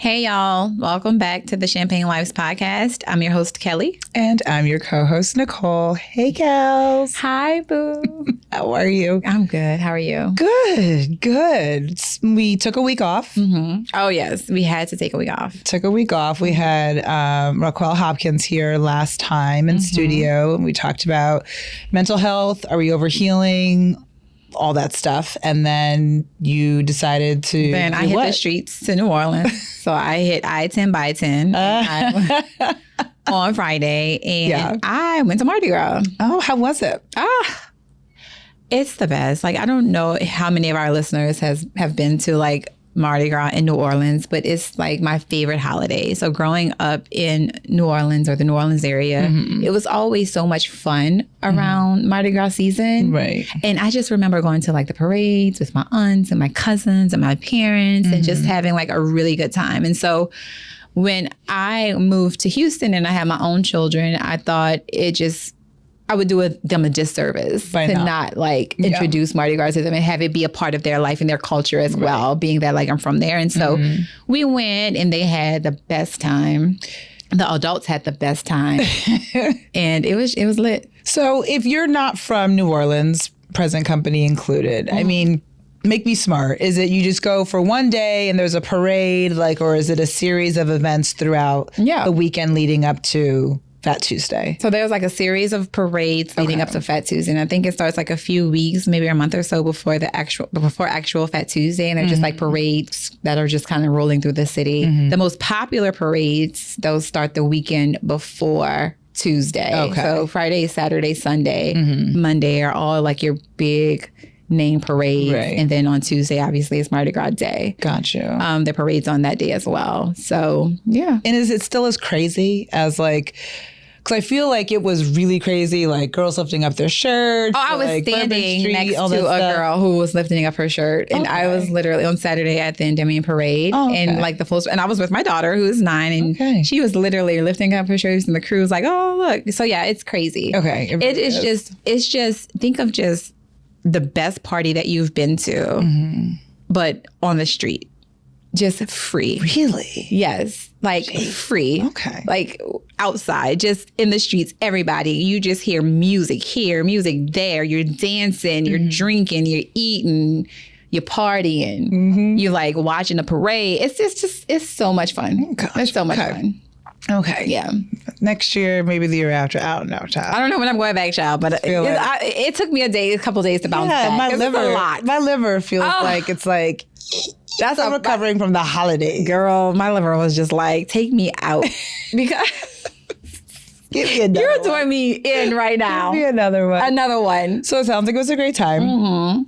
Hey, y'all. Welcome back to the Champagne Wives podcast. I'm your host, Kelly. And I'm your co-host, Nicole. Hey, gals. Hi, boo. How are you? I'm good. How are you? Good. We took a week off. Mm-hmm. Oh, yes. We had to take a week off. We had Raquel Hopkins here last time in studio, and we talked about mental health. Are we overhealing? All that stuff. And then you decided to Then I hit the streets to New Orleans. So I hit I-10 by 10 on Friday, and I went to Mardi Gras. Oh, how was it? It's the best. Like, I don't know how many of our listeners have been to like Mardi Gras in New Orleans, but it's like my favorite holiday. So growing up in New Orleans or the New Orleans area, it was always so much fun around Mardi Gras season. Right. And I just remember going to like the parades with my aunts and my cousins and my parents and just having like a really good time. And so when I moved to Houston and I had my own children, I thought I would do them a disservice to not like introduce Mardi Gras to them and have it be a part of their life and their culture as well, being that like I'm from there. And so we went and they had the best time. The adults had the best time and it was lit. So if you're not from New Orleans, present company included, I mean, make me smart. Is it you just go for one day and there's a parade, like, or is it a series of events throughout the weekend leading up to Fat Tuesday? So there was like a series of parades leading up to Fat Tuesday. And I think it starts like a few weeks, maybe a month or so before actual Fat Tuesday. And they're just like parades that are just kind of rolling through the city. The most popular parades, those start the weekend before Tuesday. So Friday, Saturday, Sunday, Monday are all like your big name parades. And then on Tuesday, obviously, it's Mardi Gras Day. Got you. The parade's on that day as well. So, yeah. And is it still as crazy as like... Because I feel like it was really crazy, like girls lifting up their shirts. Oh, I was like standing next to a girl who was lifting up her shirt. And I was literally on Saturday at the Endymion Parade. And like and I was with my daughter who is 9. And she was literally lifting up her shirts and the crew was like, oh, look. So yeah, it's crazy. Okay. It's just, think of just the best party that you've been to, but on the street. Just free. Really? Yes. Like free. Okay. Like outside, just in the streets, everybody. You just hear music here, music there. You're dancing, you're drinking, you're eating, you're partying. You're like watching a parade. It's just it's so much fun. It's so much fun. Okay. Yeah. Next year, maybe the year after. I don't know, child. I don't know when I'm going back, child, but it took me a couple days to bounce back. My liver feels like it's like... That's I'm recovering from the holiday. Girl, my liver was just like, take me out. Because give me another you're doing me in right now. Give me another one. Another one. So it sounds like it was a great time.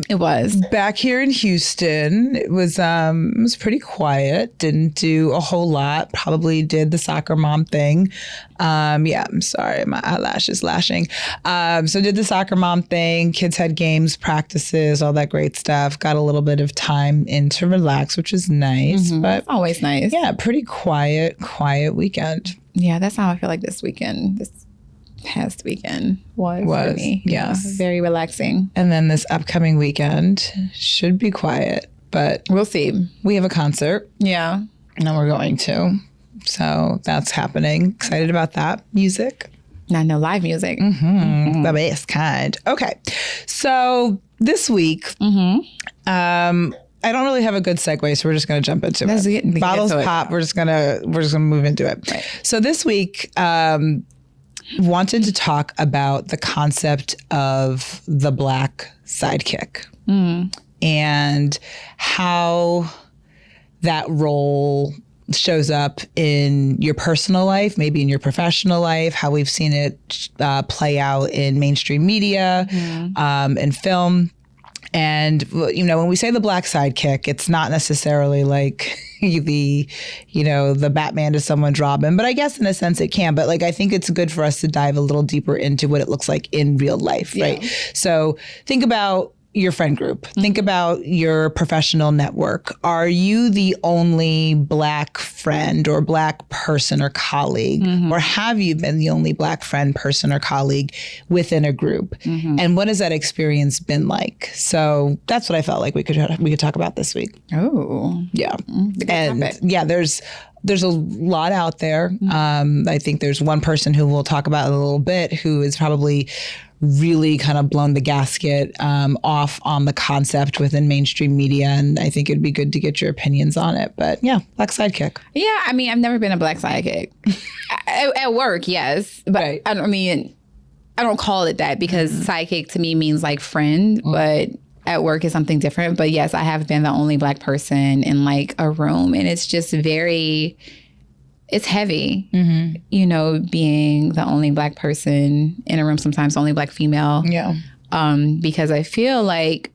It was. Back here in Houston, it was pretty quiet. Didn't do a whole lot. Probably did the soccer mom thing. I'm sorry, my eyelash is lashing. So did the soccer mom thing. Kids had games, practices, all that great stuff. Got a little bit of time in to relax, which is nice. But always nice. Yeah, pretty quiet weekend. Yeah, that's how I feel like this past weekend was for me. Yes. Yeah, very relaxing. And then this upcoming weekend should be quiet, but we'll see. We have a concert. Yeah. And we're going to. So that's happening. Excited about that. Music. I know, live music. The best kind. Okay. So this week, I don't really have a good segue, so we're just going to jump into it. Bottles pop. We're just gonna move into it. Right. So this week, wanted to talk about the concept of the Black sidekick and how that role shows up in your personal life, maybe in your professional life, how we've seen it play out in mainstream media and film. And, you know, when we say the Black sidekick, it's not necessarily like the Batman to someone's Robin, but I guess in a sense it can. But like, I think it's good for us to dive a little deeper into what it looks like in real life, right? So think about, your friend group. Think about your professional network. Are you the only Black friend or Black person or colleague? Or have you been the only Black friend, person, or colleague within a group? And what has that experience been like? So that's what I felt like we could talk about this week. Oh, Yeah. And yeah, there's a lot out there. I think there's one person who we'll talk about in a little bit who is probably really kind of blown the gasket off on the concept within mainstream media. And I think it'd be good to get your opinions on it. But yeah, Black Sidekick. Yeah, I mean, I've never been a Black sidekick. At work, yes. But Right. I don't call it that because sidekick to me means like friend, but at work is something different. But yes, I have been the only Black person in like a room, and it's just it's heavy, being the only Black person in a room, sometimes the only Black female. Yeah. Because I feel like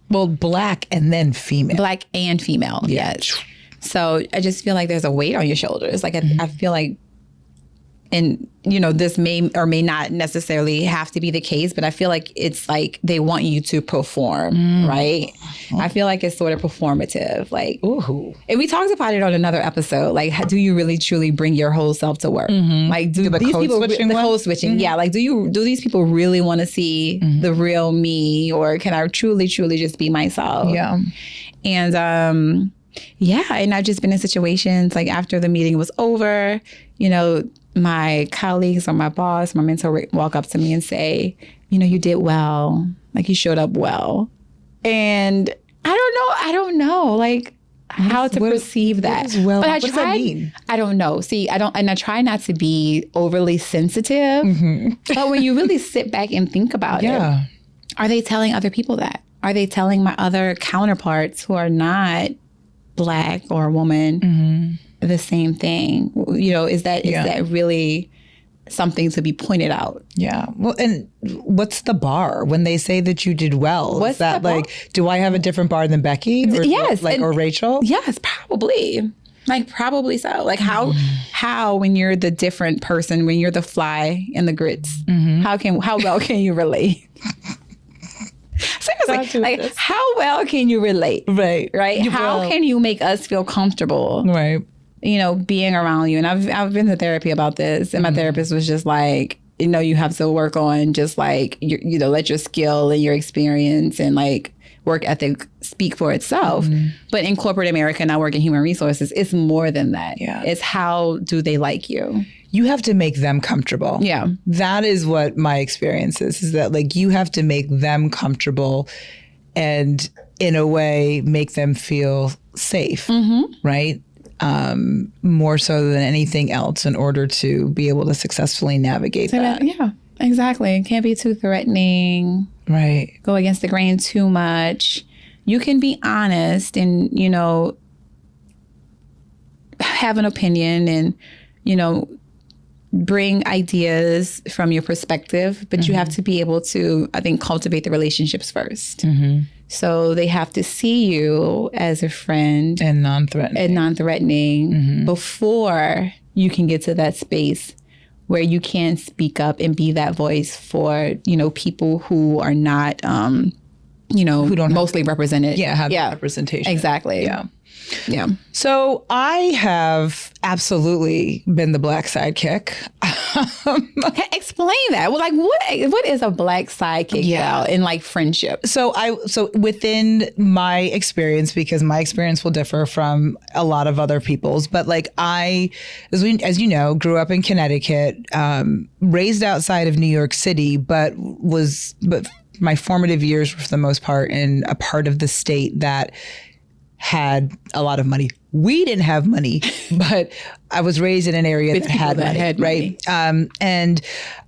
Well, Black and then female. Black and female, yes. So I just feel like there's a weight on your shoulders. Like I feel like, and this may or may not necessarily have to be the case, but I feel like it's like they want you to perform, right? I feel like it's sort of performative. Like, Ooh. and we talked about it on another episode. Like, do you really truly bring your whole self to work? Like, do these people the code switching? Yeah. Like, do these people really want to see the real me, or can I truly just be myself? Yeah. And and I've just been in situations like after the meeting was over, my colleagues or my boss, my mentor walk up to me and say, you did well, like you showed up well. And I don't know, like how to perceive that. Well, but what does that mean? I don't know. See, I try not to be overly sensitive, but when you really sit back and think about it, are they telling other people that? Are they telling my other counterparts who are not Black or a woman the same thing? Is that really something to be pointed out? Yeah. Well, and what's the bar when they say that you did well? What's Is that the bar? like, do I have a different bar than Becky? Or, yes. or Rachel? Yes, probably. Like probably so. Like how when you're the different person, when you're the fly in the grits, how well can you relate? Seriously, like how well can you relate? Right. How can you make us feel comfortable? Right. Being around you. And I've been to therapy about this, and my therapist was just like, you have to work on just like let your skill and your experience and like work ethic speak for itself. But in corporate America, and I work in human resources, it's more than that. Yeah. It's how do they like you? You have to make them comfortable. Yeah. That is what my experience is that like you have to make them comfortable and in a way make them feel safe, right? More so than anything else in order to be able to successfully navigate that. Yeah, exactly. It can't be too threatening. Right. Go against the grain too much. You can be honest and, have an opinion and, bring ideas from your perspective, but you have to be able to, I think, cultivate the relationships first. So they have to see you as a friend And non-threatening. before you can get to that space where you can speak up and be that voice for, people who are not, who don't mostly represented. Have representation. Exactly. Yeah. Yeah. So I have absolutely been the Black sidekick. Explain that. Well, like what is a Black sidekick in like friendship? So within my experience, because my experience will differ from a lot of other people's, but like as you know, grew up in Connecticut, raised outside of New York City, but my formative years were for the most part in a part of the state that had a lot of money. We didn't have money, but I was raised in an area that had money, right? And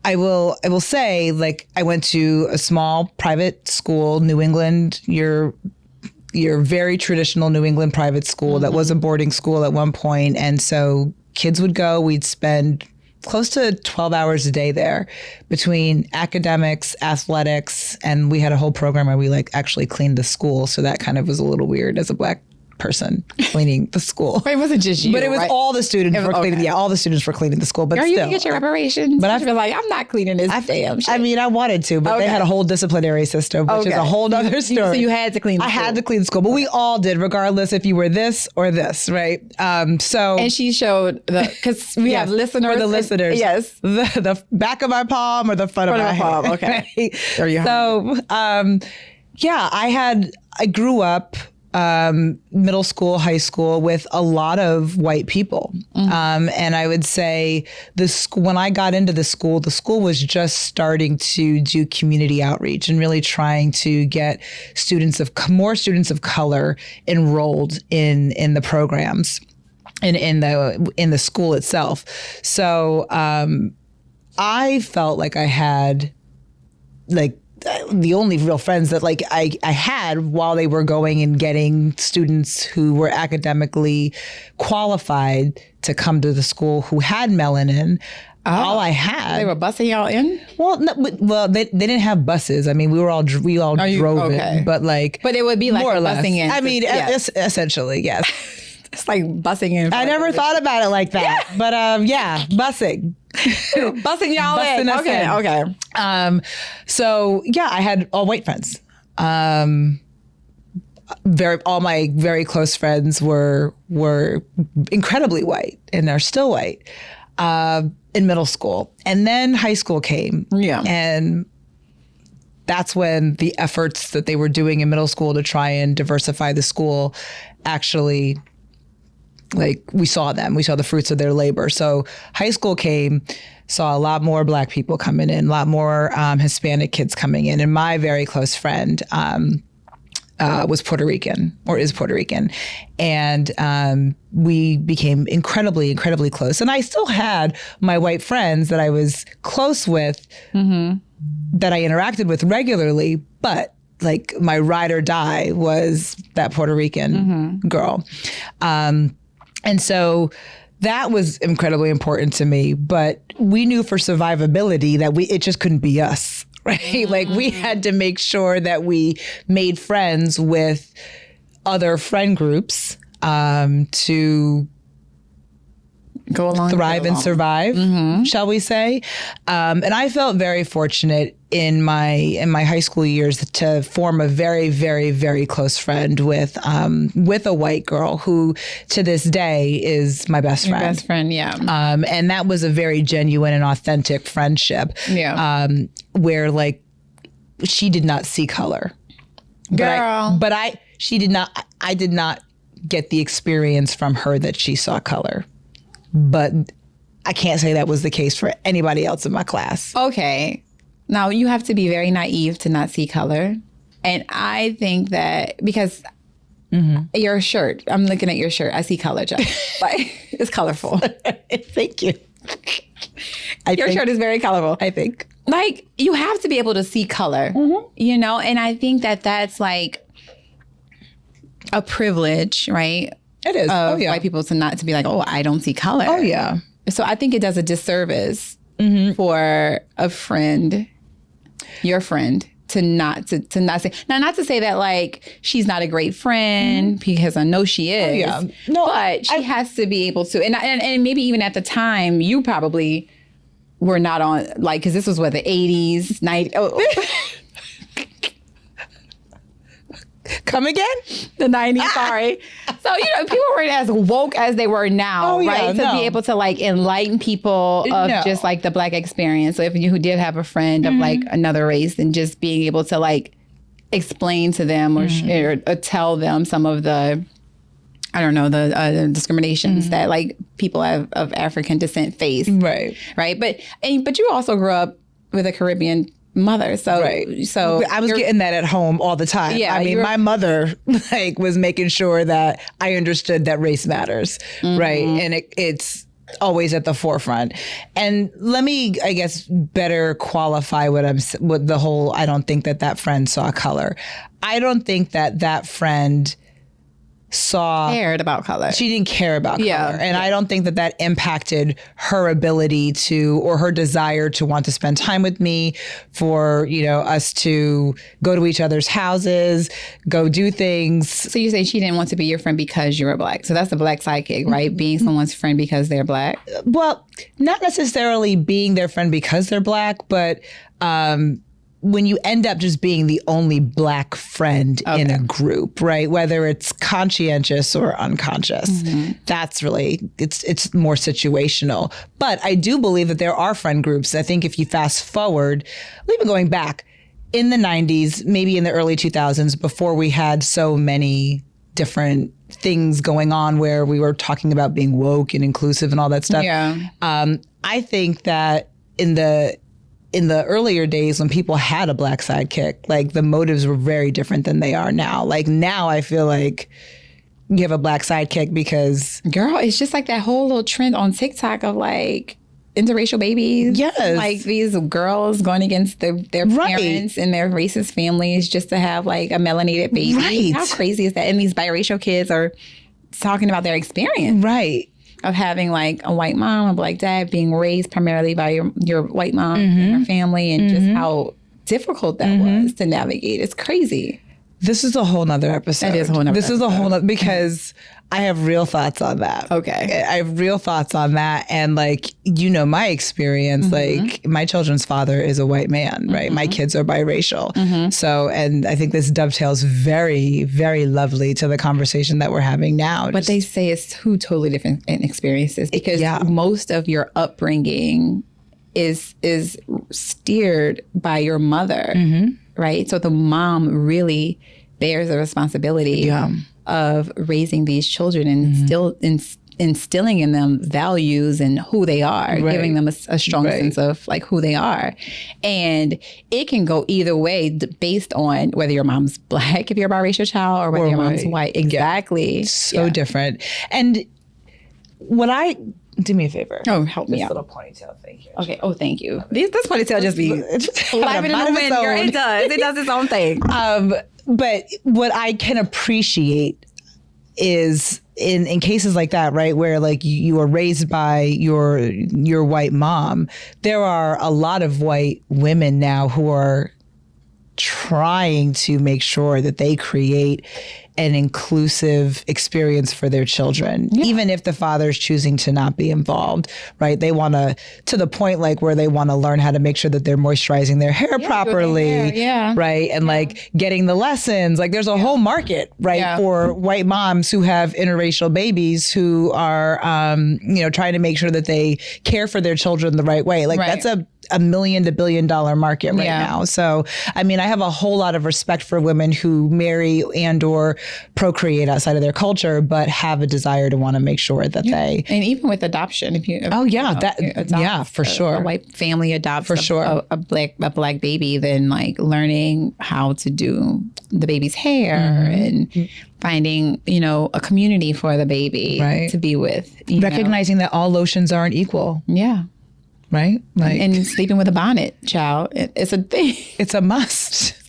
I will say, like, I went to a small private school, New England, your very traditional New England private school that was a boarding school at one point. And so kids would go, we'd spend close to 12 hours a day there between academics, athletics, and we had a whole program where we like actually cleaned the school. So that kind of was a little weird as a Black person cleaning the school. It wasn't just you, but it was right? all the students were cleaning. okay. Yeah, all the students were cleaning the school. But Are still, you gonna get your reparations? But I feel like I'm not cleaning this damn shit. I mean, I wanted to, but they had a whole disciplinary system, which is a whole other story. So you had to clean the school. I had to clean the school, but we all did, regardless if you were this or this, right? So and she showed because we have listeners. For the listeners, yes, the back of my palm or the front of my palm. Okay. There you so, yeah, I grew up middle school, high school with a lot of white people. And I would say when I got into the school was just starting to do community outreach and really trying to get more students of color enrolled in the programs and in the school itself. So I felt like I had the only real friends that I had while they were going and getting students who were academically qualified to come to the school who had melanin. All I had. They were busing y'all in? Well, they didn't have buses. I mean, we all drove it, but it would be like more or less. Busing in. I mean, essentially, yes. It's like busing in. I never thought about it like that, but yeah, busing. Busing y'all in. Okay. So yeah, I had all white friends. All my very close friends were incredibly white, and they're still white in middle school, and then high school came. Yeah, and that's when the efforts that they were doing in middle school to try and diversify the school actually. We saw the fruits of their labor. So high school came, saw a lot more Black people coming in, a lot more Hispanic kids coming in. And my very close friend was Puerto Rican, or is Puerto Rican. And we became incredibly, incredibly close. And I still had my white friends that I was close with, that I interacted with regularly, but my ride or die was that Puerto Rican girl. And so that was incredibly important to me, but we knew for survivability that it just couldn't be us, right? We had to make sure that we made friends with other friend groups to go along, thrive and survive, shall we say? And I felt very fortunate in my high school years to form a very, very, very close friend with a white girl who to this day is my best friend. Your best friend, yeah. And that was a very genuine and authentic friendship. Yeah. Where she did not see color. Girl. I did not get the experience from her that she saw color. But I can't say that was the case for anybody else in my class. Okay. Now, you have to be very naive to not see color. And I think that because your shirt, I'm looking at your shirt, I see color, Jeff. It's colorful. Thank you. Your shirt is very colorful. I think. You have to be able to see color, and I think that that's a privilege, right? It is. Of white people to be like, oh, I don't see color. Oh, yeah. So I think it does a disservice for a friend, your friend, to not say. Now, not to say that she's not a great friend, because I know she is. Oh, yeah. No, but she has to be able to, and maybe even at the time you probably were not on because this was what, the 80s, 90s. Oh. Come again? The 90s, sorry. So, people weren't as woke as they were now, right? To be able to enlighten people of just the Black experience. So if you did have a friend of another race, then just being able to explain to them or tell them some of the, the discriminations that people of African descent face. Right. Right. But you also grew up with a Caribbean mother, so I was getting that at home all the time. Yeah, I mean, my mother was making sure that I understood that race matters, right? And it's always at the forefront. And let me, I guess, better qualify what the whole. I don't think that friend saw color. I don't think that friend cared about color. She didn't care about color. And I don't think that impacted her ability to, or her desire to want to spend time with me, for, us to go to each other's houses, go do things. So you say she didn't want to be your friend because you were Black. So that's the Black sidekick, right? Being someone's friend because they're Black? Well, not necessarily being their friend because they're Black, but when you end up just being the only Black friend in a group, right? Whether it's conscientious or unconscious, that's really, it's more situational. But I do believe that there are friend groups. I think if you fast forward, even going back in the 90s, maybe in the early 2000s, before we had so many different things going on where we were talking about being woke and inclusive and all that stuff. I think that in the earlier days when people had a Black sidekick, like the motives were very different than they are now. Like now I feel like you have a Black sidekick because... Girl, it's just like that whole little trend on TikTok of like interracial babies. Yes. Like these girls going against their parents and their racist families just to have like a melanated baby. Right. How crazy is that? And these biracial kids are talking about their experience. Right. Of having like a white mom, a Black dad, being raised primarily by your white mom and her family, and just how difficult that was to navigate. It's crazy. This is a whole nother episode. That is a whole nother episode. This is a whole nother, because I have real thoughts on that. Okay. I have real thoughts on that. And like, my experience, like my children's father is a white man, right? My kids are biracial. So, and I think this dovetails very, very lovely to the conversation that we're having now. But they say it's two totally different experiences, because most of your upbringing is steered by your mother, right? So the mom really bears the responsibility of raising these children and still instilling in them values and who they are, giving them a strong sense of like who they are. And it can go either way based on whether your mom's Black, if you're a biracial child, or whether your mom's white. Exactly. So different. And do me a favor. Oh, help me this out. Little ponytail thing here. Okay. Oh, thank you. This ponytail just be live in the moment. It does. It does its own thing. But what I can appreciate is in cases like that, right, where like you are raised by your white mom, there are a lot of white women now who are trying to make sure that they create an inclusive experience for their children, even if the father's choosing to not be involved, right? They want to the point like where they want to learn how to make sure that they're moisturizing their hair properly, right? And like getting the lessons. Like there's a whole market, right, for white moms who have interracial babies who are, trying to make sure that they care for their children the right way. Like that's a $1 million to $1 billion market right now. So, I mean, I have a whole lot of respect for women who marry and or procreate outside of their culture, but have a desire to want to make sure that they... And even with adoption, if you... for sure. A white family adopts a black baby, then like learning how to do the baby's hair and finding, a community for the baby to be with. Recognizing that all lotions aren't equal. Yeah. Right? Like, and sleeping with a bonnet, child. It's a thing. It's a must.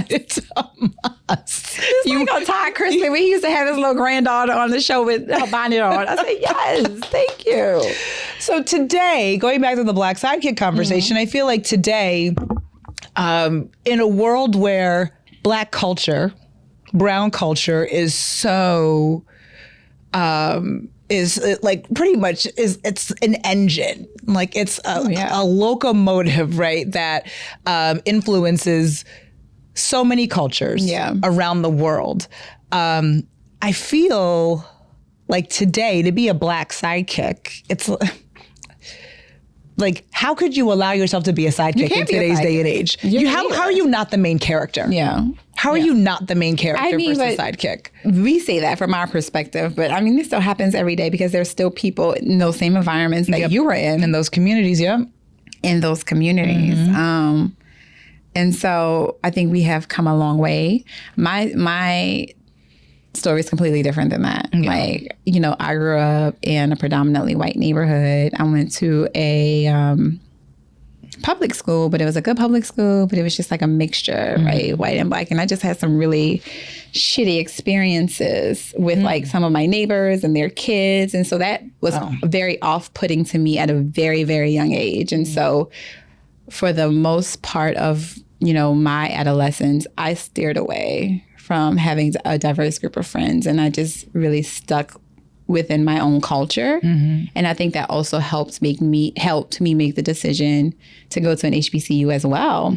It's a must. It's like on Todd Chrisley when he used to have his little granddaughter on the show with her bonnet on. I said, yes, thank you. So today, going back to the Black sidekick conversation, I feel like today, in a world where Black culture, brown culture is so... is like pretty much it's an engine, like it's a locomotive, right, that influences so many cultures around the world. I feel like today to be a Black sidekick, it's like, how could you allow yourself to be a sidekick in today's day and age? How are you not the main character? Yeah. How are you not the main character versus sidekick? We say that from our perspective, but I mean, this still happens every day because there's still people in those same environments that you were in those communities, in those communities. And so I think we have come a long way. My story is completely different than that. Like, I grew up in a predominantly white neighborhood. I went to a public school, but it was a good public school, but it was just like a mixture, right? White and Black. And I just had some really shitty experiences with like some of my neighbors and their kids. And so that was very off-putting to me at a very, very young age. And so for the most part of, my adolescence, I steered away from having a diverse group of friends. And I just really stuck within my own culture. And I think that also helped me make the decision to go to an HBCU as well.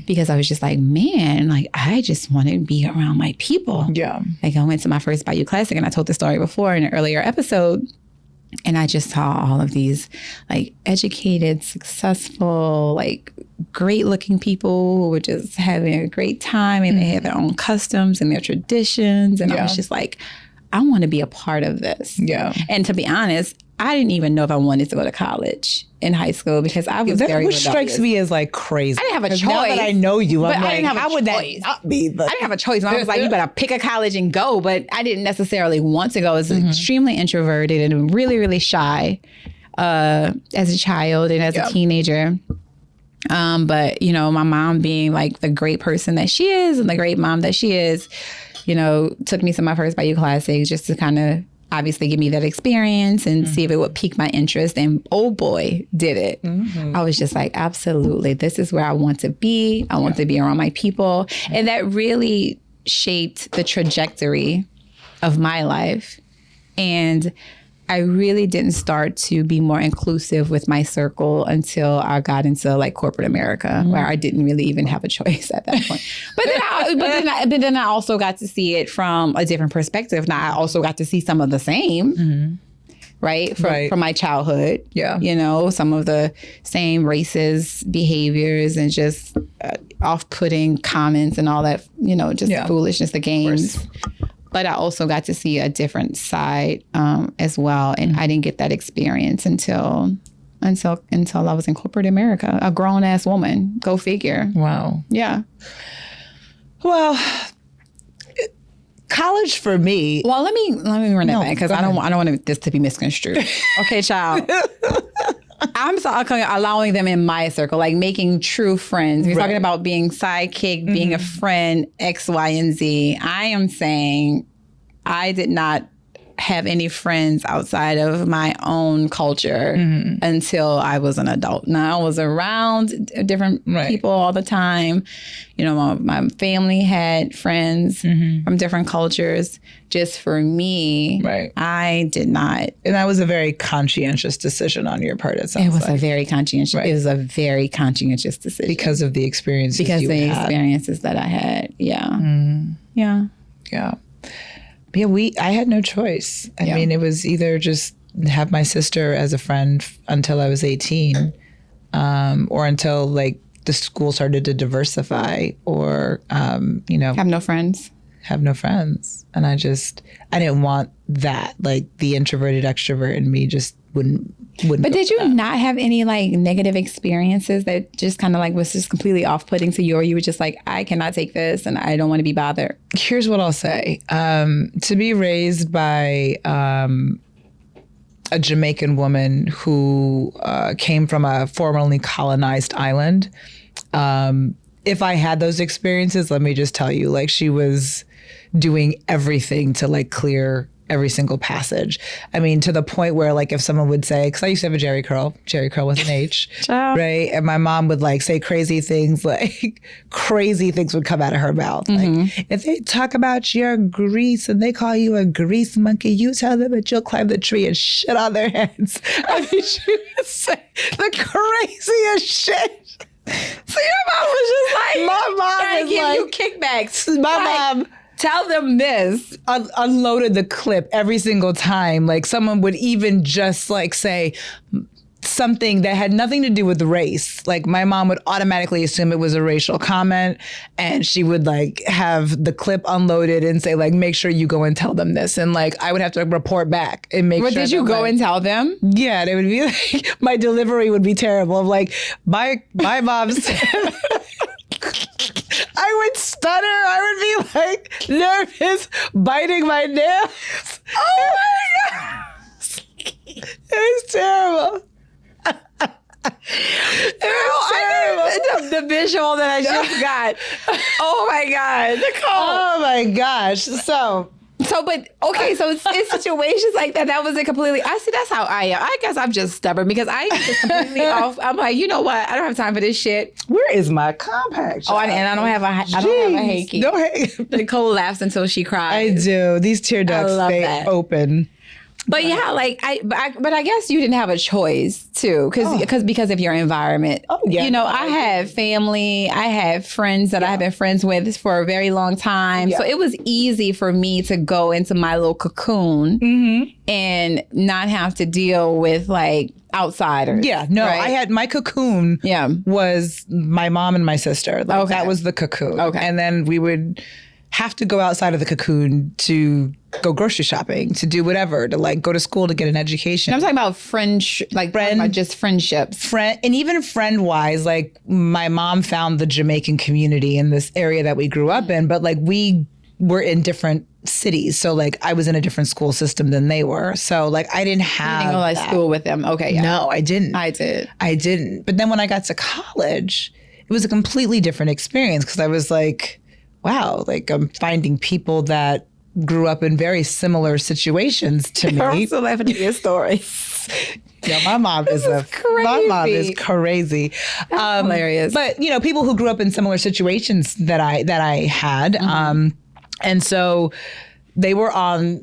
Because I was just like, man, like I just want to be around my people. Yeah. Like I went to my first Bayou Classic, and I told the story before in an earlier episode. And I just saw all of these like educated, successful, like great looking people who were just having a great time, and they had their own customs and their traditions. And I was just like, I want to be a part of this. Yeah. And to be honest, I didn't even know if I wanted to go to college in high school because I was very rebellious. Which strikes me as like crazy. I didn't have a choice. Now that I know you, I'm but like, how would that not be? But I didn't have a choice. I was like, you better pick a college and go. But I didn't necessarily want to go. I was extremely introverted and really, really shy as a child and as a teenager. But, my mom being like the great person that she is and the great mom that she is, took me to my first Bayou Classic just to kind of obviously give me that experience and see if it would pique my interest. And oh boy, did it. I was just like, absolutely, this is where I want to be. I want to be around my people. And that really shaped the trajectory of my life. And I really didn't start to be more inclusive with my circle until I got into like corporate America, where I didn't really even have a choice at that point. But then I also got to see it from a different perspective. Now I also got to see some of the same, right? From my childhood. Yeah. Some of the same racist behaviors and just off-putting comments and all that, just foolishness, the games. But I also got to see a different side as well. And I didn't get that experience until I was in corporate America, a grown-ass woman. Go figure. Wow. Yeah. Well, college for me. Well, let me run that back because I don't want this to be misconstrued. Okay, child. I'm allowing them in my circle, like making true friends. We're talking about being sidekick, being a friend, X, Y, and Z. I am saying I did not have any friends outside of my own culture until I was an adult. Now I was around different people all the time. My family had friends from different cultures. Just for me, I did not. And that was a very conscientious decision on your part, it sounds like. A very conscientious. It was a very conscientious decision. Because of the experiences experiences that I had. Yeah. Yeah. Yeah. Yeah, I had no choice. I mean, it was either just have my sister as a friend until I was 18, or until like the school started to diversify, or have no friends. Have no friends, and I didn't want that. Like the introverted extrovert in me just wouldn't. But did you not have any like negative experiences that just kind of like was just completely off-putting to you, or you were just like, I cannot take this and I don't want to be bothered? Here's what I'll say. To be raised by a Jamaican woman who came from a formerly colonized island, if I had those experiences, let me just tell you, like she was doing everything to like clear every single passage. I mean, to the point where like if someone would say, because I used to have a Jerry curl with an H, right? And my mom would like say crazy things, like crazy things would come out of her mouth. Like if they talk about your grease and they call you a grease monkey, you tell them that you'll climb the tree and shit on their heads. I mean, she would say the craziest shit. So your mom was just like, my mom was give like, you kickbacks. My mom tell them this. Unloaded the clip every single time. Like someone would even just like say something that had nothing to do with race. Like my mom would automatically assume it was a racial comment, and she would like have the clip unloaded and say like, make sure you go and tell them this. And like I would have to report back and make sure. But did you go and tell them? Yeah, they would be like, my delivery would be terrible. Of like my mom said, I would stutter. I would be like nervous, biting my nails. Oh my God. It was terrible. The visual that I just got. Oh my God, Nicole. Oh my gosh. So it's situations like that. That was a completely. I see. That's how I am. I guess I'm just stubborn because I just completely off. I'm like, you know what? I don't have time for this shit. where is my compact? Oh, and I don't have a. I don't have a hanky. No hanky. Nicole laughs until she cries. I do. These tear ducts, they open. But yeah, like but I guess you didn't have a choice too, because of your environment. Oh yeah. You know, I have family, I have friends that I have been friends with for a very long time, so it was easy for me to go into my little cocoon and not have to deal with like outsiders. Yeah, no, right? I had my cocoon. Yeah. Was my mom and my sister. Like, Okay. that was the cocoon. Okay. And then we would have to go outside of the cocoon to go grocery shopping, to do whatever, to like go to school to get an education. I'm talking about just friendships. And even friend wise, like my mom found the Jamaican community in this area that we grew up in, but like we were in different cities. So like I was in a different school system than they were. So like I didn't have. You didn't go to school with them. Okay. Yeah. No, I didn't. I did. I didn't. But then when I got to college, it was a completely different experience because I was like, wow, like I'm finding people that grew up in very similar situations to me. I'm still laughing at your story. Yeah, my mom is crazy. Hilarious. But you know, people who grew up in similar situations that I had, and so they were on.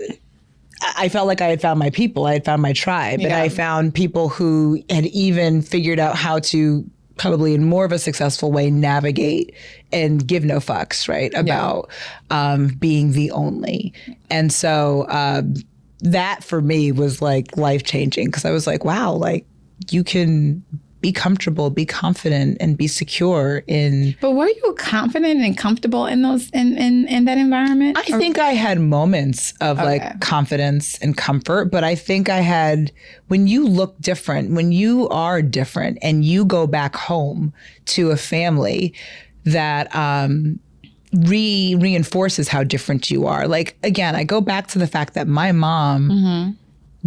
I felt like I had found my people. I had found my tribe, and I found people who had even figured out how to, probably in more of a successful way, navigate and give no fucks, right? About being the only. And so that for me was like life-changing because I was like, wow, like you can be comfortable, be confident, and be secure in. But were you confident and comfortable in those in that environment? I think I had moments of like confidence and comfort, but I think I had, when you look different, when you are different and you go back home to a family that reinforces how different you are. Like, again, I go back to the fact that my mom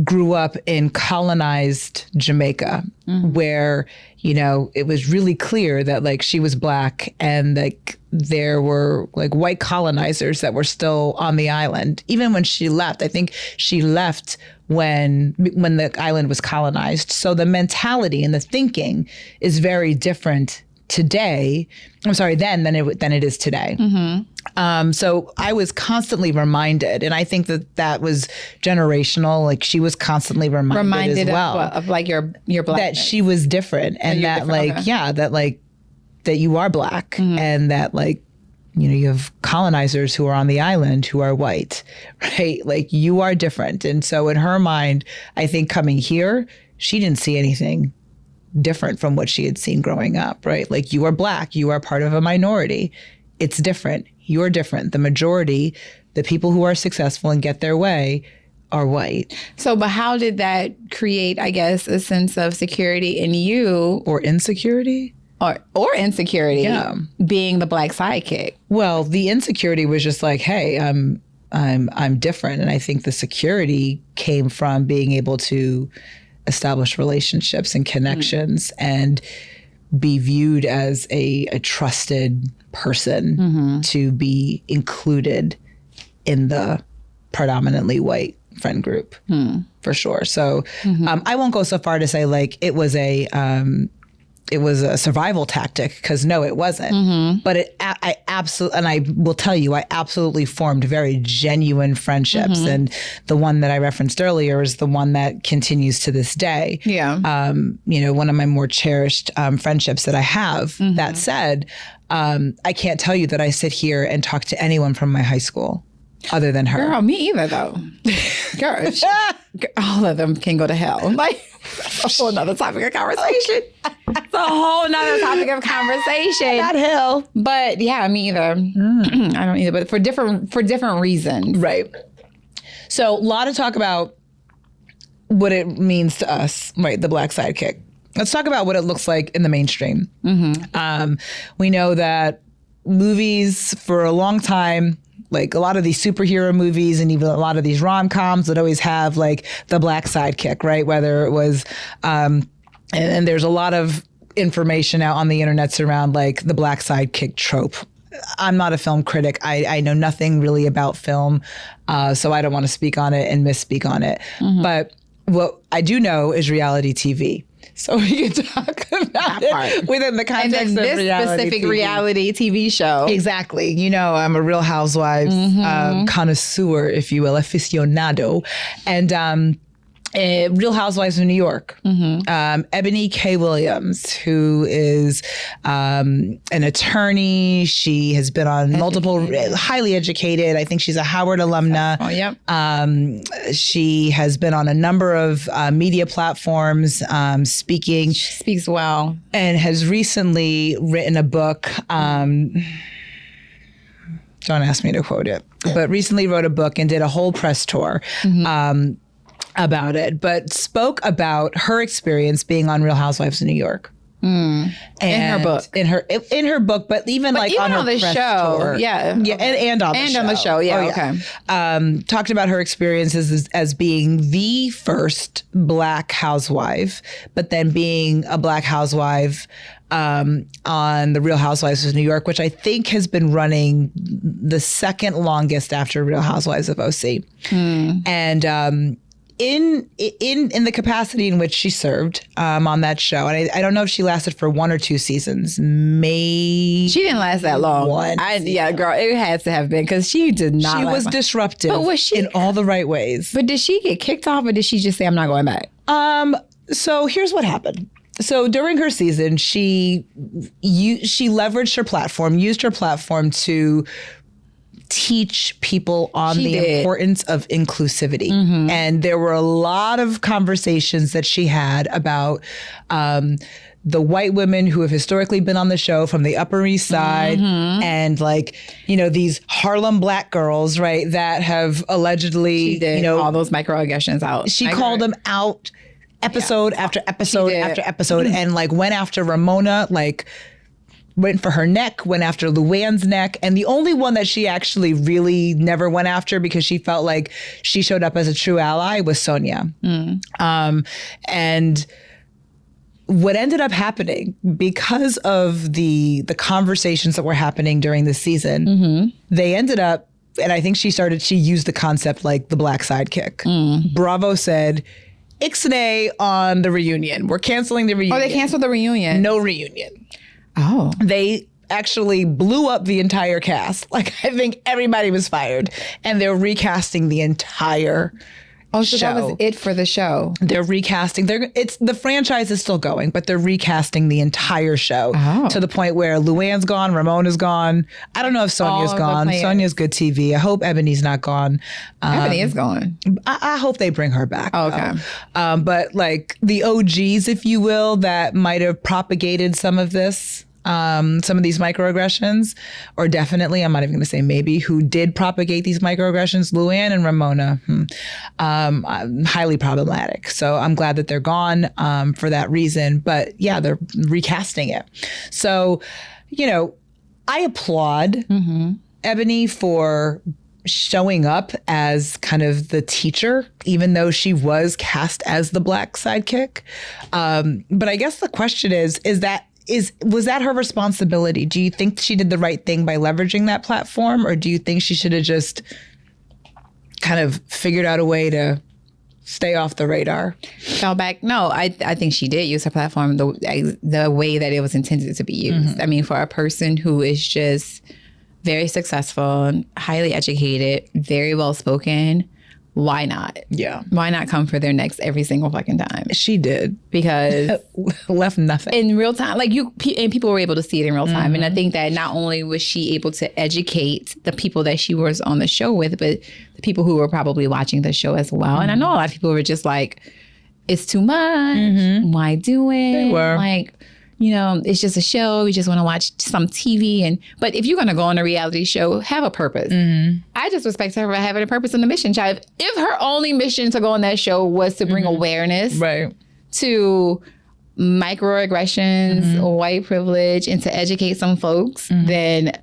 grew up in colonized Jamaica, where, you know, it was really clear that like she was Black and like there were like white colonizers that were still on the island. Even when she left, I think she left when the island was colonized. So the mentality and the thinking is very different today. I'm sorry, then than it is today. So I was constantly reminded, and I think that was generational. Like she was constantly reminded as well of like your Black, that she was different, and that like that you are Black, and that like, you know, you have colonizers who are on the island who are white, right? Like you are different. And so in her mind, I think coming here, she didn't see anything different from what she had seen growing up, right? Like you are Black, you are part of a minority. It's different. You're different. The majority, the people who are successful and get their way, are white. So, but how did that create, I guess, a sense of security in you? Or insecurity? Or insecurity, being the Black sidekick. Well, the insecurity was just like, hey, I'm different. And I think the security came from being able to establish relationships and connections and be viewed as a trusted person to be included in the predominantly white friend group, for sure. So I won't go so far to say like it was a survival tactic, because no, it wasn't. But I absolutely, and I will tell you, I absolutely formed very genuine friendships. And the one that I referenced earlier is the one that continues to this day. Yeah. You know, one of my more cherished friendships that I have. That said, I can't tell you that I sit here and talk to anyone from my high school other than her. Girl, me either though. Girl, all of them can go to hell. Like, a whole nother topic of conversation. It's a whole nother topic of conversation. Not hell. But yeah, me either. I don't either, but for different reasons. Right. So a lot of talk about what it means to us, right? The Black sidekick. Let's talk about what it looks like in the mainstream. We know that movies for a long time, like a lot of these superhero movies and even a lot of these rom-coms would always have like the Black sidekick, right? Whether it was, and there's a lot of information out on the internets around like the black sidekick trope. I'm not a film critic. I know nothing really about film, so I don't want to speak on it and misspeak on it. But what I do know is reality TV. So we can talk about it within the context of this specific reality TV show. Exactly. You know, I'm a Real Housewives connoisseur, if you will, aficionado. And Real Housewives of New York. Ebony K. Williams, who is an attorney. She has been on multiple, highly educated. I think she's a Howard alumna. Oh, yep. She has been on a number of media platforms speaking. She speaks well. And has recently written a book. Don't ask me to quote it, but recently wrote a book and did a whole press tour. About it, but spoke about her experience being on Real Housewives of New York. In her book, but even on her the press show, tour. and on the show, okay. Talked about her experiences as being the first Black housewife, but then being a Black housewife on the Real Housewives of New York, which I think has been running the second longest after Real Housewives of OC, and. In the capacity in which she served on that show, and I don't know if she lasted for 1 or 2 seasons. Maybe she didn't last that long. Girl, it has to have been because she did not. She was disruptive, but was she in all the right ways? But did she get kicked off, or did she just say, "I'm not going back"? So here's what happened. So during her season, she leveraged her platform, used her platform to teach people on the importance of inclusivity. And there were a lot of conversations that she had about the white women who have historically been on the show from the Upper East Side and these Harlem Black girls, right, that have allegedly, she did all those microaggressions out. She called them out episode after episode after episode and went after Ramona, went for her neck, went after Luann's neck. And the only one that she actually really never went after because she felt like she showed up as a true ally was Sonia. And what ended up happening because of the conversations that were happening during the season, they ended up, and I think she used the concept like the black sidekick. Bravo said, Ixnay on the reunion. We're canceling the reunion. Oh, they canceled the reunion? No reunion. Oh. They actually blew up the entire cast. I think everybody was fired. And they're recasting the entire show. That was it for the show. They're recasting. The franchise is still going, but they're recasting the entire show to the point where Luann's gone, Ramona's gone. I don't know if Sonia's gone. Sonia's good TV. I hope Ebony's not gone. Ebony is gone. I hope they bring her back. Oh, okay. But the OGs, if you will, that might have propagated some of this. Some of these microaggressions, or definitely, I'm not even going to say maybe, who did propagate these microaggressions, Luann and Ramona, highly problematic. So I'm glad that they're gone for that reason. But yeah, they're recasting it. So, I applaud Ebony for showing up as kind of the teacher, even though she was cast as the black sidekick. But I guess the question was that her responsibility? Do you think she did the right thing by leveraging that platform? Or do you think she should have just kind of figured out a way to stay off the radar? Fell back? No, I think she did use her platform the way that it was intended to be used. I mean, for a person who is just very successful, highly educated, very well spoken, why not? Yeah. Why not come for their necks every single fucking time? She did. Because left nothing. In real time, and people were able to see it in real time. And I think that not only was she able to educate the people that she was on the show with, but the people who were probably watching the show as well. And I know a lot of people were just like, it's too much. Why do it? They were. It's just a show. We just want to watch some TV. But if you're going to go on a reality show, have a purpose. I just respect her for having a purpose and a mission, child. If her only mission to go on that show was to bring awareness to microaggressions, white privilege, and to educate some folks, then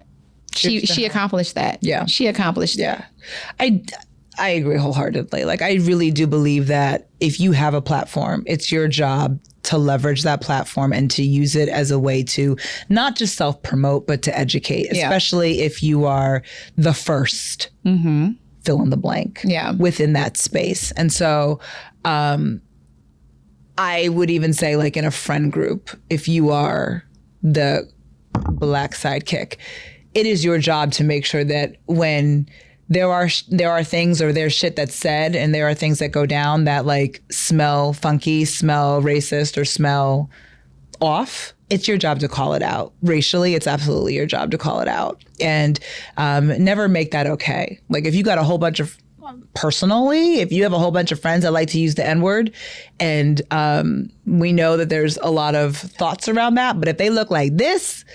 she accomplished that. Yeah. She accomplished that. I agree wholeheartedly. I really do believe that if you have a platform, it's your job to leverage that platform and to use it as a way to not just self-promote, but to educate, especially if you are the first fill in the blank within that space. And so I would even say, like, in a friend group, if you are the Black sidekick, it is your job to make sure that when there are things or there's shit that's said and there are things that go down that like smell funky, smell racist, or smell off, it's your job to call it out. Racially, it's absolutely your job to call it out. And never make that okay. Like, if you got a whole bunch of, personally, if you have a whole bunch of friends that like to use the N-word, and we know that there's a lot of thoughts around that, but if they look like this,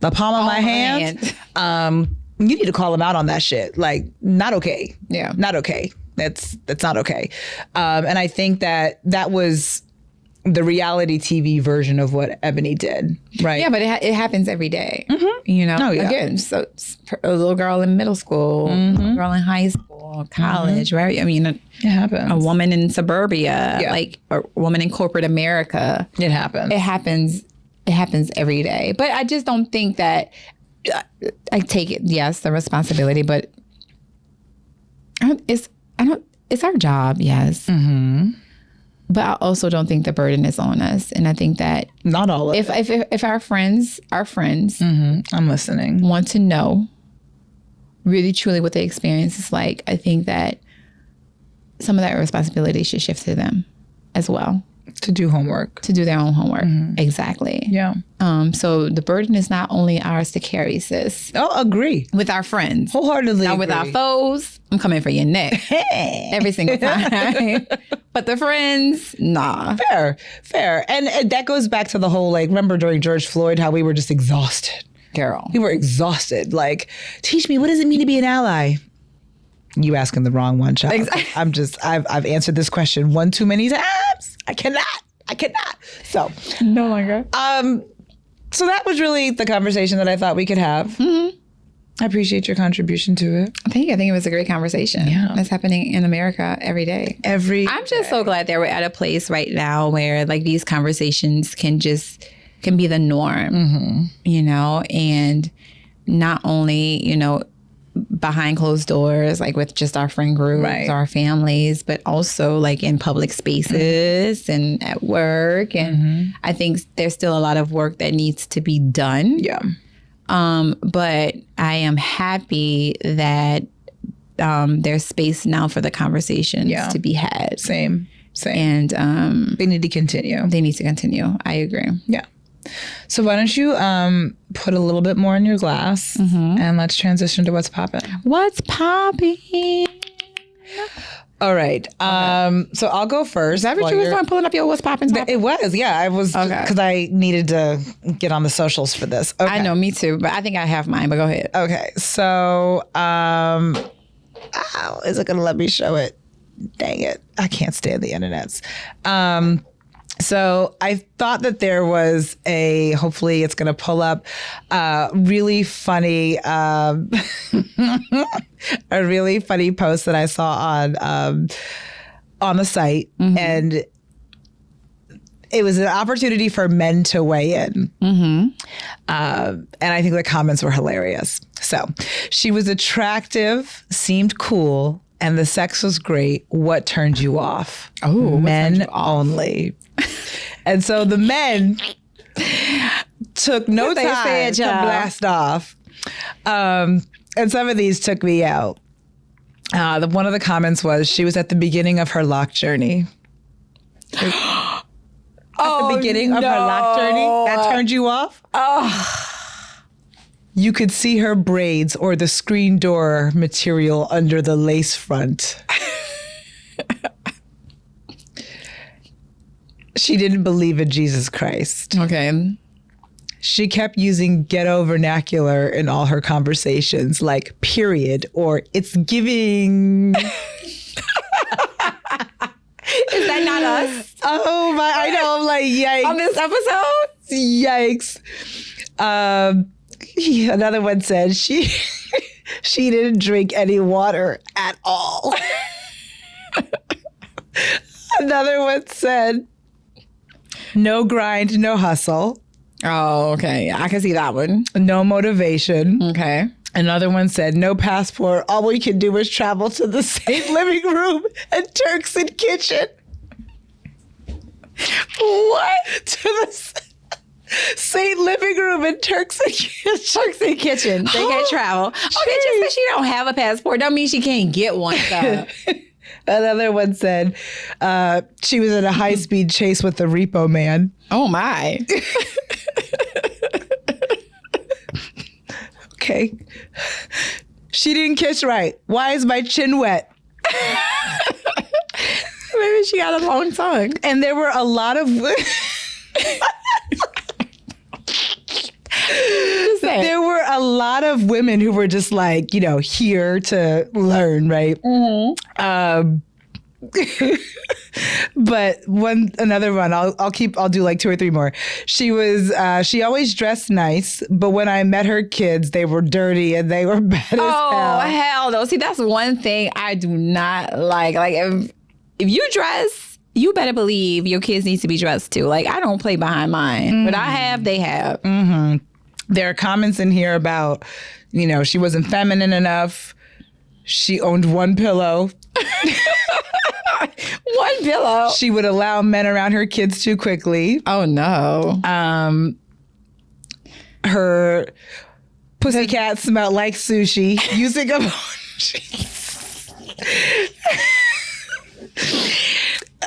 the palm of my hand, you need to call them out on that shit. Like, not okay. Yeah. Not okay. That's not okay. And I think that was the reality TV version of what Ebony did, right? Yeah, but it happens every day. You know, again, so a little girl in middle school, a little girl in high school, college, right? I mean, it happens. A woman in suburbia, like a woman in corporate America. It happens. It happens every day. But I just don't think that I take it, yes, the responsibility, but it's our job, yes. But I also don't think the burden is on us. And I think that not all of it. If our friends, I'm listening, want to know really truly what the experience is like, I think that some of that responsibility should shift to them as well. To do homework. To do their own homework. Exactly. Yeah. So the burden is not only ours to carry, sis. Oh, agree. With our friends. Wholeheartedly agree. With our foes, I'm coming for your neck. Every single time. But the friends, nah. Fair. And that goes back to the whole, like, remember during George Floyd, how we were just exhausted. Girl. We were exhausted. Like, teach me, what does it mean to be an ally? You asking the wrong one, child. Exactly. I've answered this question one too many times. I cannot. So no longer. So that was really the conversation that I thought we could have. I appreciate your contribution to it. Thank you. I think it was a great conversation. Yeah. That's happening in America every day. I'm just so glad that we're at a place right now where, like, these conversations can be the norm, you know, and not only, you know, behind closed doors, like with just our friend groups, our families, but also like in public spaces and at work. And I think there's still a lot of work that needs to be done. Yeah. But I am happy that there's space now for the conversations to be had. Same. And they need to continue. I agree. Yeah. So why don't you put a little bit more in your glass and let's transition to what's poppin'. What's poppin'? All right. So I'll go first. Is that what you were pulling up your what's poppin'? It was, yeah. I was, because I needed to get on the socials for this. Okay. I know, me too, but I think I have mine, but go ahead. Okay. So, is it going to let me show it? Dang it. I can't stand the internets. So I thought that there was hopefully it's going to pull up really funny, a really funny post that I saw on the site. And it was an opportunity for men to weigh in. And I think the comments were hilarious. So she was attractive, seemed cool, and the sex was great. What turned you off? Oh, men only. And so the men took no time to blast off. And some of these took me out. One of the comments was, she was at the beginning of her lock journey. At the beginning of her lock journey? That turned you off? You could see her braids or the screen door material under the lace front. She didn't believe in Jesus Christ. Okay. She kept using ghetto vernacular in all her conversations, like period, or it's giving. Is that not us? Oh my, I know, I'm like, yikes. On this episode? Yikes. Another one said she didn't drink any water at all. Another one said, No grind, no hustle. Oh, okay. I can see that one. No motivation. Okay. Another one said, no passport. All we can do is travel to the same living room and Turks and Kitchen. What? To the same living room and Turks and Kitchen. Turks and Kitchen. They can't travel. Okay, just because she don't have a passport don't mean she can't get one, though. Another one said she was in a high-speed chase with the repo man. Oh, my. Okay. She didn't kiss right. Why is my chin wet? Maybe she got a long tongue. And there were a lot of there were a lot of women who were just like, you know, here to learn, right? Mm-hmm. But another one, I'll do like 2 or 3 more. She always dressed nice, but when I met her kids, they were dirty and they were bad as hell. Oh, hell no. See, that's one thing I do not like. Like, if you dress, you better believe your kids need to be dressed too. Like, I don't play behind mine. Mm-hmm. But I have, they have. Mm-hmm. There are comments in here about, you know, she wasn't feminine enough. She owned 1 pillow. 1 pillow. She would allow men around her kids too quickly. Oh, no. Her pussycat smelled like sushi. Using emojis.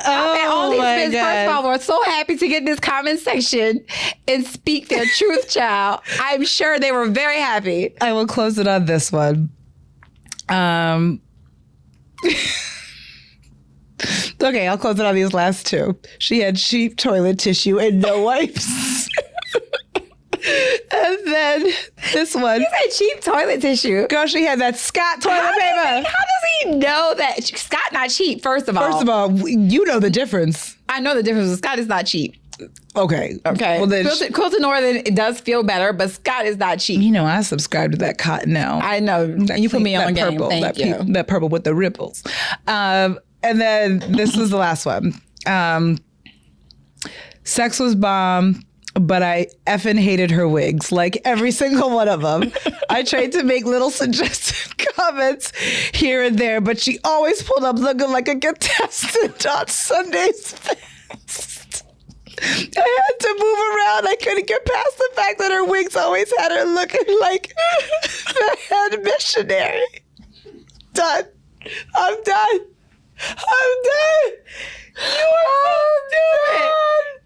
All these my bitches, God. first of all, were so happy to get this comment section and speak their truth, child. I'm sure they were very happy. I will close it on this one. Okay, I'll close it on these last 2. She had cheap toilet tissue and no wipes. And then this one. You said cheap toilet tissue. Girl, she had that Scott toilet paper. How does he know that? Scott not cheap, first of all. First of all, you know the difference. I know the difference. Scott is not cheap. Okay. Well, then Quilted Northern, it does feel better, but Scott is not cheap. You know, I subscribe to that cotton now. I know. You put me on game. Purple, Thank you. That purple with the ripples. And then this was the last one. Sex was bomb, but I effing hated her wigs, like every single one of them. I tried to make little suggestive comments here and there, but she always pulled up looking like a contestant on Sunday's Best. I had to move around. I couldn't get past the fact that her wigs always had her looking like the head missionary. Done. I'm done. You are stupid.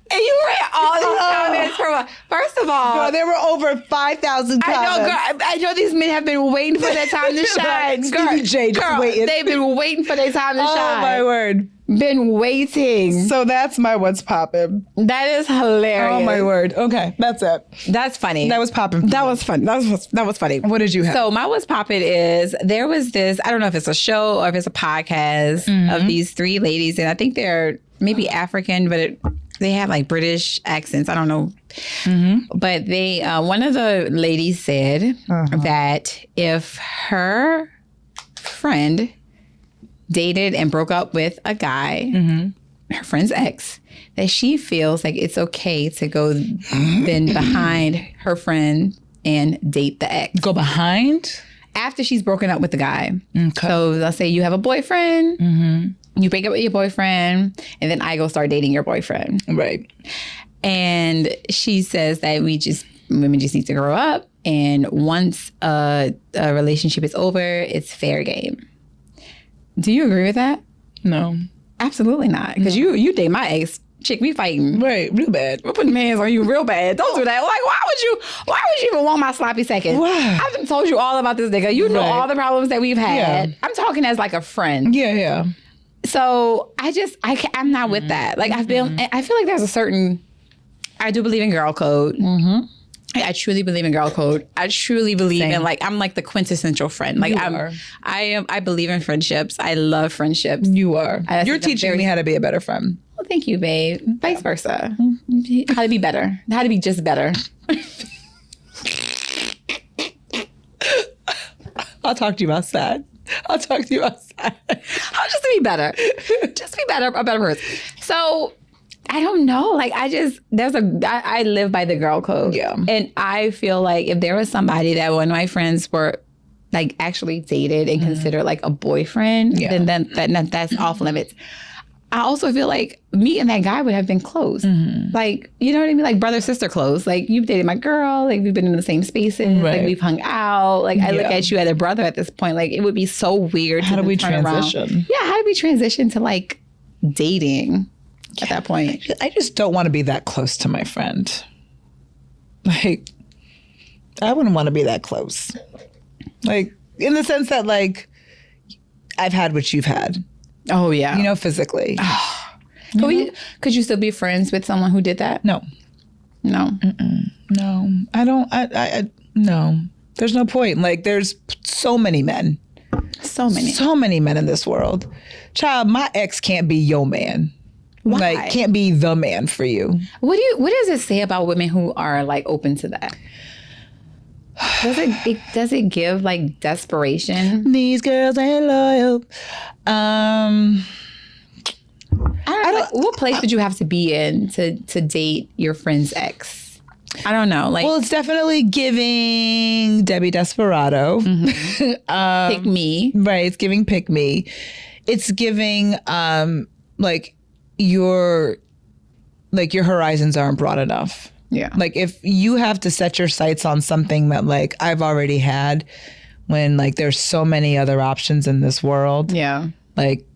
And you read all these comments from first of all. Girl, there were over 5,000 comments. I know, girl. I know these men have been waiting for their time to shine. Stevie J just waiting. They've been waiting for their time to shine. Oh, my word. Been waiting. So that's my what's poppin'. That is hilarious. Oh, my word. Okay, that's it. That's funny. That was poppin'. That was fun. That was funny. What did you have? So my what's poppin' is there was this, I don't know if it's a show or if it's a podcast of these 3 ladies, and I think they're maybe African, but they have like British accents. I don't know. Mm-hmm. But they, one of the ladies said that if her friend dated and broke up with a guy, her friend's ex, that she feels like it's okay to go then behind her friend and date the ex. Go behind? After she's broken up with the guy. Okay. So let's say you have a boyfriend, you break up with your boyfriend, and then I go start dating your boyfriend. Right. And she says that women just need to grow up, and once a relationship is over, it's fair game. Do you agree with that? No. Absolutely not. Because you date my ex. Chick, we fighting. Right, real bad. We're putting hands on you real bad. Don't do that. Like, why would you even want my sloppy second? Why? I've been told you all about this nigga. You know Right. all the problems that we've had. Yeah. I'm talking as like a friend. Yeah. So I'm not with that. Like I feel like there's a certain, I do believe in girl code. I truly believe in girl code. I truly believe in I'm like the quintessential friend. Like I believe in friendships. I love friendships. You are. You're think I'm teaching me how to be a better friend. Well, thank you, babe. Vice versa. How to be better. How to be just better. I'll talk to you outside. How just to be better. Just be better, a better person. So I don't know. Like, I live by the girl code. Yeah. And I feel like if there was somebody that one of my friends were like actually dated and considered like a boyfriend, then that's off limits. I also feel like me and that guy would have been close. Like, you know what I mean? Like brother, sister close. Like, you've dated my girl. Like, we've been in the same spaces. Right. Like, we've hung out. Like, I look at you as a brother at this point. Like, it would be so weird. How do we turn transition? Around. Yeah, how do we transition to like dating at that point? I just don't want to be that close to my friend. Like, I wouldn't want to be that close. Like, in the sense that, like, I've had what you've had. Oh, yeah. You know, physically. Could you still be friends with someone who did that? No. No. No. I don't. No. There's no point. Like, there's so many men. So many. So many men in this world. Child, my ex can't be your man. Why? Like, can't be the man for you. What does it say about women who are like open to that? Does it give like desperation? These girls ain't loyal. I don't know. What place would you have to be in to date your friend's ex? I don't know. Like, well, it's definitely giving Debbie Desperado. pick me. Right. It's giving pick me. It's giving like your horizons aren't broad enough. Yeah. Like, if you have to set your sights on something that like I've already had, when like there's so many other options in this world. Yeah. Like,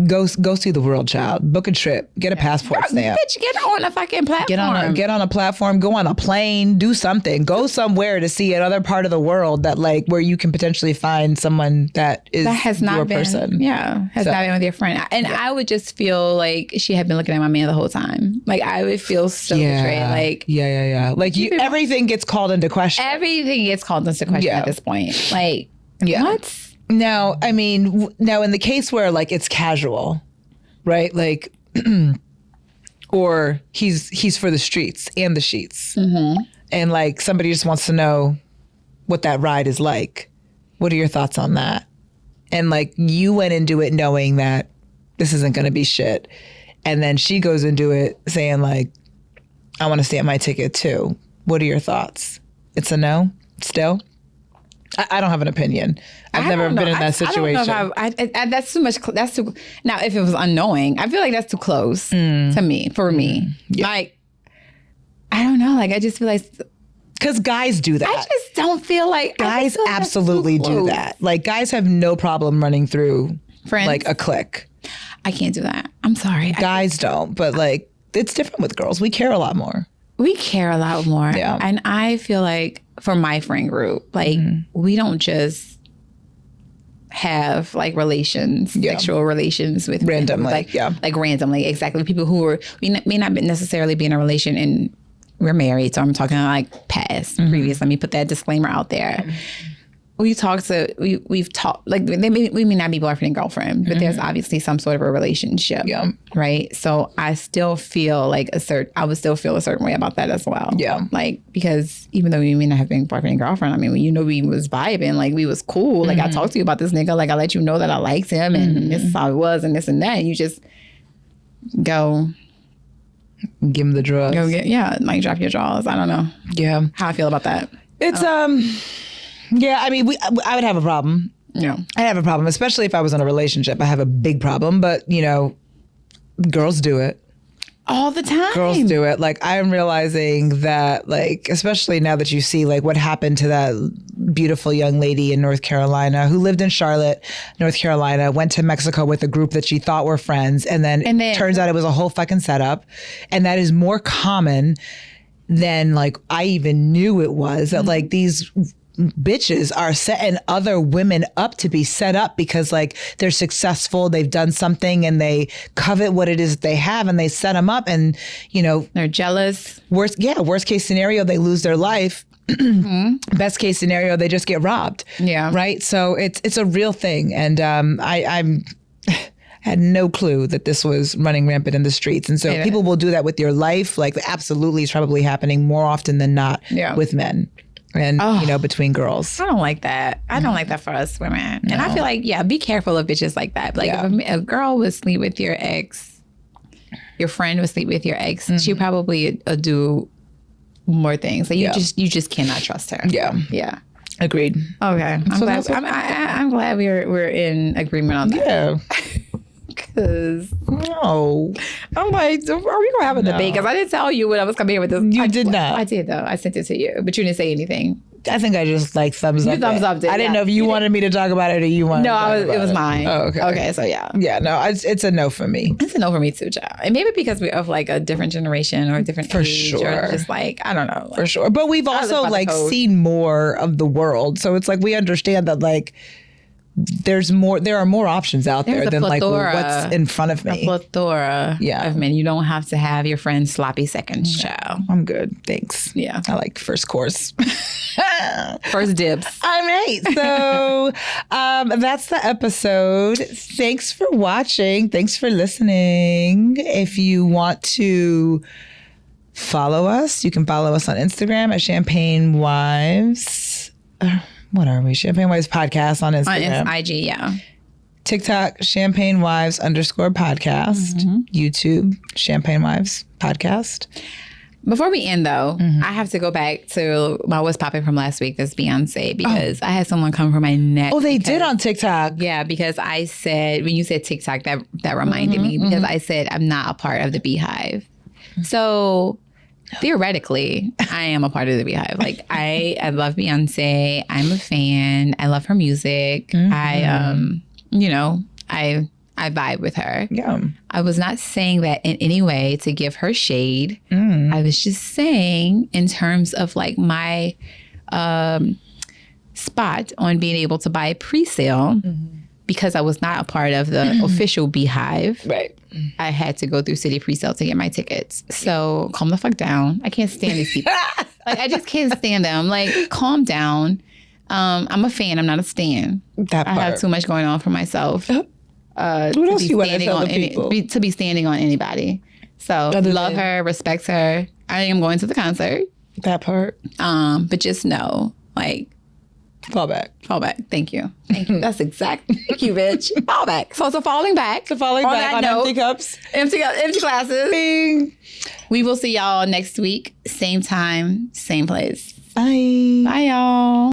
go see the world, child. Book a trip. Get a passport stamp. Bitch, get on a fucking platform. Get on a platform. Go on a plane. Do something. Go somewhere to see another part of the world that like where you can potentially find someone that has not your been, person. Yeah, has not been with your friend. And I would just feel like she had been looking at my man the whole time. Like, I would feel so betrayed. Like, yeah. Like, everything gets called into question. Everything gets called into question at this point. Like, what? Now, I mean, in the case where like it's casual, right? Like, or he's for the streets and the sheets, and like somebody just wants to know what that ride is like. What are your thoughts on that? And like, you went into it knowing that this isn't going to be shit, and then she goes into it saying like, I want to stamp my ticket too. What are your thoughts? It's a no still? I don't have an opinion. I've never been in that situation. I don't know if that's too much. That's too. Now, if it was unknowing, I feel like that's too close to me. For me, like, I don't know. Like, I just feel like because guys do that. I just don't feel like guys absolutely do that. Like, guys have no problem running through friends, like a clique. I can't do that. I'm sorry. Guys don't, but like, it's different with girls. We care a lot more. We care a lot more. Yeah. And I feel like for my friend group, like, we don't just have like sexual relations with randomly. Like randomly. Exactly. People who may not necessarily be in a relation and we're married. So I'm talking like past, previous. Let me put that disclaimer out there. We've talked, like, we may not be boyfriend and girlfriend, but there's obviously some sort of a relationship, right? So I still feel like I would still feel a certain way about that as well. Yeah. Like, because even though we may not have been boyfriend and girlfriend, I mean, we was vibing, like, we was cool. Like, I talked to you about this nigga, like, I let you know that I liked him and this is how it was and this and that. And you just go... Give him the drugs. Like, drop your jaws. I don't know. Yeah. How I feel about that. It's, yeah, I mean, I would have a problem. Yeah. I'd have a problem, especially if I was in a relationship. I have a big problem, but, you know, girls do it. All the time. Girls do it. Like, I'm realizing that, like, especially now that you see, like, what happened to that beautiful young lady in North Carolina who lived in Charlotte, North Carolina, went to Mexico with a group that she thought were friends, and then turns out it was a whole fucking setup. And that is more common than, like, I even knew it was. That, like, these bitches are setting other women up to be set up because like they're successful, they've done something and they covet what it is they have and they set them up and, you know, they're jealous. Worst case scenario, they lose their life. Best case scenario, they just get robbed. Yeah. Right. So it's a real thing. And I'm had no clue that this was running rampant in the streets. And so people will do that with your life. Like, absolutely, it's probably happening more often than not with men. And, you know, between girls. I don't like that. I don't like that for us women. No. And I feel like, be careful of bitches like that. Like, if a girl would sleep with your ex, your friend would sleep with your ex, she probably do more things. Like you just cannot trust her. Yeah. Yeah. Agreed. Okay. I'm glad we're in agreement on that. Yeah. Because No. I'm like, are we gonna have a debate? Because I didn't tell you when I was coming here with this. You did not. I did though. I sent it to you, but you didn't say anything. I think I just like thumbs up. thumbs upped it, I didn't know if you wanted me to talk about it or you wanted. No, it was mine. Oh, okay. Okay, so yeah. Yeah, no, it's a no for me. It's a no for me too, child. And maybe because we're of like a different generation or a different age, sure. or just like I don't know, like, For sure. But we've also like seen more of the world, so it's like we understand that like there are more options out there than like what's in front of me. A plethora of men. You don't have to have your friend's sloppy seconds, child. I'm good, thanks. Yeah, I like first course. First dibs. All right, so that's the episode. Thanks for watching. Thanks for listening. If you want to follow us, you can follow us on Instagram at Champagne Wives. What are we? Champagne Wives Podcast on Instagram. On IG, yeah. TikTok, Champagne Wives _podcast. YouTube, Champagne Wives Podcast. Before we end, though, I have to go back to my What's Poppin' from last week, this Beyonce, because I had someone come for my neck. Oh, they did on TikTok. Yeah, because I said, when you said TikTok, that reminded me, because I said I'm not a part of the Beehive. So theoretically, I am a part of the Beehive. Like, I love Beyonce. I'm a fan. I love her music. I vibe with her. Yeah. I was not saying that in any way to give her shade. I was just saying in terms of like my spot on being able to buy pre-sale, because I was not a part of the official Beehive. Right. I had to go through City Pre-Sale to get my tickets. So calm the fuck down. I can't stand these people. Like, I just can't stand them. Like, calm down. I'm a fan. I'm not a stan. I have too much going on for myself. What else you want to tell the people? To be standing on anybody. So love her, respect her. I am going to the concert. That part. But just know, like, fall back. Thank you. Thank you. Thank you, bitch. Fall back. So it's a falling back. On empty cups. Empty glasses. Bing. We will see y'all next week. Same time, same place. Bye. Bye, y'all.